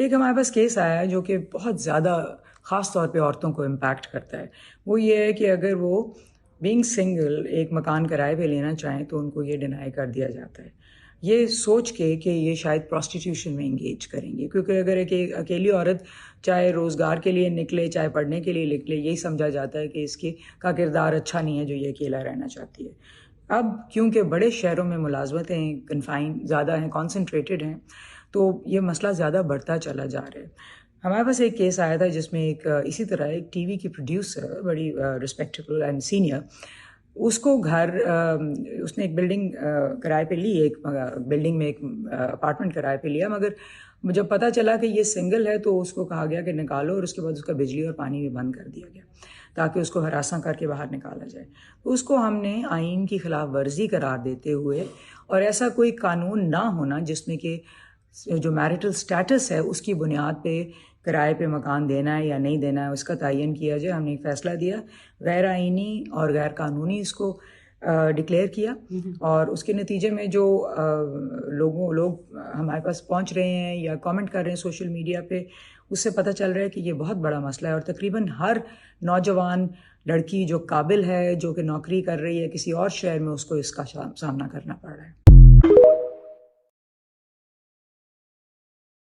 ایک ہمارے پاس کیس آیا ہے جو کہ بہت زیادہ خاص طور پہ عورتوں کو امپیکٹ کرتا ہے. وہ یہ ہے کہ اگر وہ بینگ سنگل ایک مکان کرائے پہ لینا چاہیں تو ان کو یہ ڈینائی کر دیا جاتا ہے، یہ سوچ کے کہ یہ شاید پروسٹیٹیوشن میں انگیج کریں گے. کیونکہ اگر ایک اکیلی عورت چاہے روزگار کے لیے نکلے چاہے پڑھنے کے لیے نکلے، یہی سمجھا جاتا ہے کہ اس کا کردار اچھا نہیں ہے جو یہ اکیلا رہنا چاہتی ہے. اب کیونکہ بڑے شہروں میں ملازمتیں کنفائن زیادہ ہیں، کانسنٹریٹڈ ہیں، تو یہ مسئلہ زیادہ بڑھتا چلا جا رہا ہے. ہمارے پاس ایک کیس آیا تھا جس میں اسی طرح ایک ٹی وی کی پروڈیوسر، بڑی رسپیکٹیبل اینڈ سینئر، اس کو اس نے ایک بلڈنگ کرائے پہ لی، ایک بلڈنگ میں ایک اپارٹمنٹ کرائے پہ لیا، مگر جب پتہ چلا کہ یہ سنگل ہے تو اس کو کہا گیا کہ نکالو، اور اس کے بعد اس کا بجلی اور پانی بھی بند کر دیا گیا تاکہ اس کو ہراساں کر کے باہر نکالا جائے. اس کو ہم نے آئین کی خلاف ورزی قرار دیتے ہوئے، اور ایسا کوئی قانون نہ ہونا جس میں کہ جو میرٹل سٹیٹس ہے اس کی بنیاد پہ کرائے پہ مکان دینا ہے یا نہیں دینا ہے اس کا تعین کیا جائے، ہم نے ایک فیصلہ دیا، غیر آئینی اور غیر قانونی اس کو ڈکلیئر کیا. اور اس کے نتیجے میں جو لوگ ہمارے پاس پہنچ رہے ہیں یا کامنٹ کر رہے ہیں سوشل میڈیا پہ، اس سے پتہ چل رہا ہے کہ یہ بہت بڑا مسئلہ ہے، اور تقریباً ہر نوجوان لڑکی جو قابل ہے، جو کہ نوکری کر رہی ہے کسی اور شہر میں، اس کو اس کا سامنا کرنا پڑ رہا ہے.